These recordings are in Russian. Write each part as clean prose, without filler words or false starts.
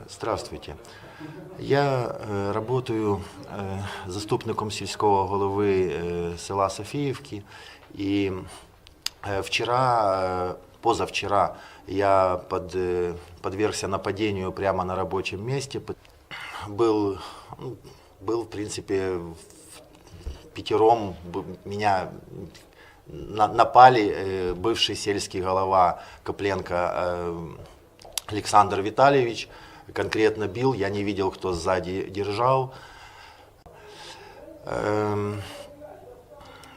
Здравствуйте. Я работаю заступником сільського голови села Софіївки. И позавчера я подвергся нападению прямо на рабочем месте. Был в принципе, пятером меня напали. Бывший сельский голова Копленко Александр Витальевич конкретно бил, я не видел, кто сзади держал.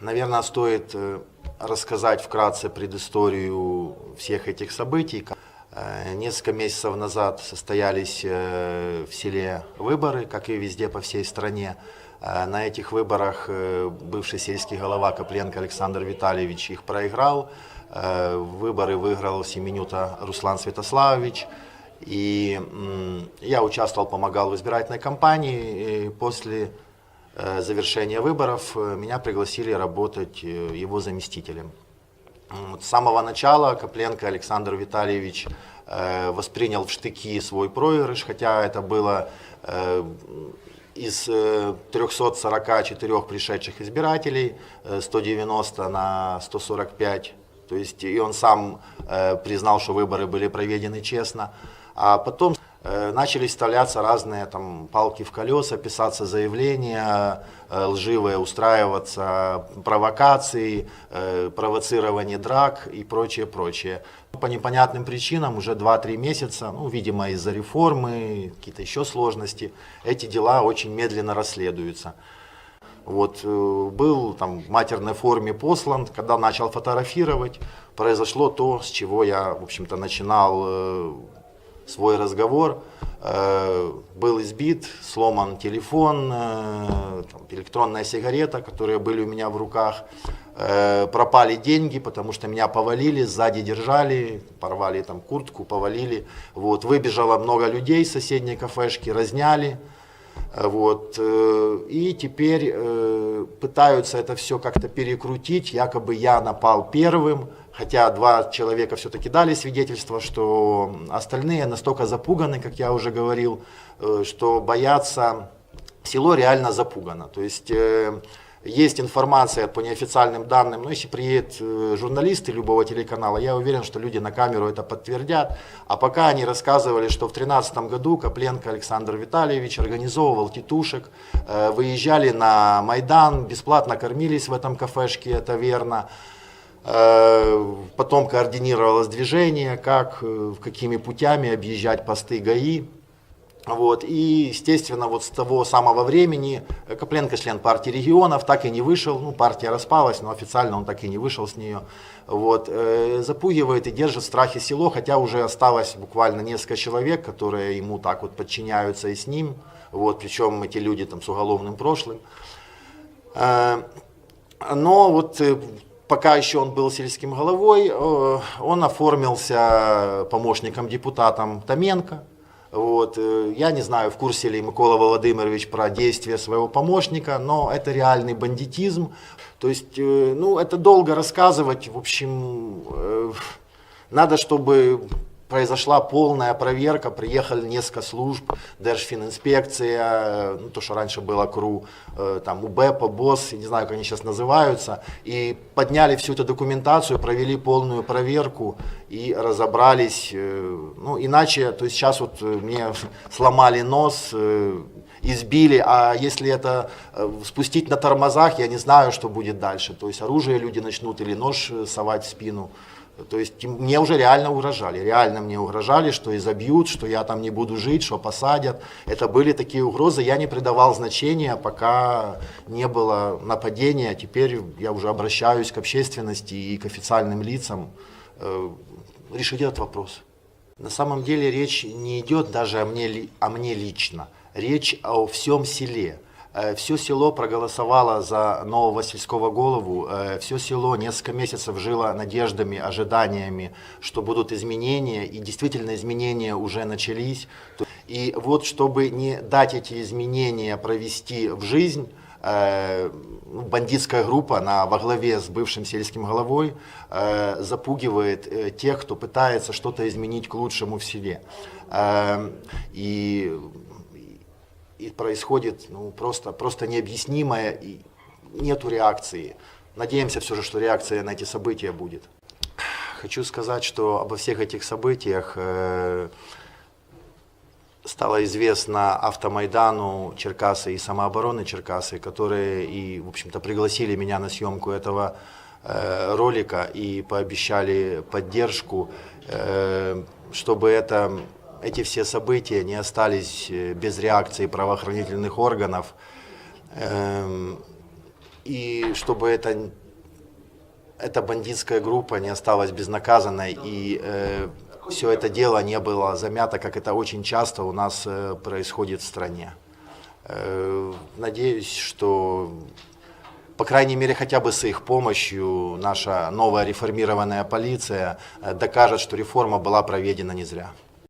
Наверное, стоит рассказать вкратце предысторию всех этих событий. Несколько месяцев назад состоялись в селе выборы, как и везде по всей стране. На этих выборах бывший сельский голова Копленко Александр Витальевич их проиграл. Выборы выиграл Семенюта Руслан Святославович. И я участвовал, помогал в избирательной кампании. И после завершения выборов меня пригласили работать его заместителем. С самого начала Копленко Александр Витальевич воспринял в штыки свой проигрыш, хотя это было из 344 пришедших избирателей 190 на 145. То есть и он сам признал, что выборы были проведены честно. А потом начали вставляться разные там палки в колеса, писаться заявления лживые, устраиваться провокации, провоцирование драк и прочее. По непонятным причинам уже 2-3 месяца, видимо из-за реформы, какие-то еще сложности, эти дела очень медленно расследуются. Был в матерной форме послан, когда начал фотографировать, произошло то, с чего я, в общем-то, начинал свой разговор. Был избит, сломан телефон, электронная сигарета, которые были у меня в руках. Пропали деньги, потому что меня повалили, сзади держали, порвали куртку, повалили. Выбежало много людей с соседней кафешки, разняли. И теперь пытаются это все как-то перекрутить, якобы я напал первым, хотя 2 человека все-таки дали свидетельство, что остальные настолько запуганы, как я уже говорил, что боятся, село реально запугано. То есть есть информация по неофициальным данным, но если приедут журналисты любого телеканала, я уверен, что люди на камеру это подтвердят. А пока они рассказывали, что в 2013 году Копленко Александр Витальевич организовывал тетушек, выезжали на Майдан, бесплатно кормились в этом кафешке, это верно. Потом координировалось движение, какими путями объезжать посты ГАИ. И, естественно, с того самого времени Копленко член партии регионов, так и не вышел, партия распалась, но официально он так и не вышел с нее. Запугивает и держит в страхе село, хотя уже осталось буквально несколько человек, которые ему так подчиняются и с ним, причем эти люди с уголовным прошлым. Но пока еще он был сельским головой, он оформился помощником депутатом Томенко. Я не знаю, в курсе ли Микола Владимирович про действия своего помощника, но это реальный бандитизм. То есть, это долго рассказывать. В общем, надо, чтобы произошла полная проверка, приехали несколько служб, Держфининспекция, то, что раньше было КРУ, УБЭПа, БОС, не знаю, как они сейчас называются, и подняли всю эту документацию, провели полную проверку и разобрались. Иначе, то есть сейчас мне сломали нос, избили, а если это спустить на тормозах, я не знаю, что будет дальше. То есть оружие люди начнут или нож совать в спину. То есть мне уже реально угрожали, что изобьют, что я там не буду жить, что посадят. Это были такие угрозы, я не придавал значения, пока не было нападения. Теперь я уже обращаюсь к общественности и к официальным лицам решить этот вопрос. На самом деле речь не идет даже о мне лично, речь о всем селе. Все село проголосовало за нового сельского голову, все село несколько месяцев жило надеждами, ожиданиями, что будут изменения, и действительно изменения уже начались. И чтобы не дать эти изменения провести в жизнь, бандитская группа во главе с бывшим сельским головой запугивает тех, кто пытается что-то изменить к лучшему в селе. И происходит просто необъяснимое, и нету реакции. Надеемся все же, что реакция на эти события будет. Хочу сказать, что обо всех этих событиях стало известно Автомайдану Черкассы и самообороны Черкассы, которые и, в общем-то, пригласили меня на съемку этого ролика и пообещали поддержку, чтобы эти все события не остались без реакции правоохранительных органов, и чтобы эта бандитская группа не осталась безнаказанной, и все это дело не было замято, как это очень часто у нас происходит в стране. Надеюсь, что, по крайней мере, хотя бы с их помощью наша новая реформированная полиция докажет, что реформа была проведена не зря.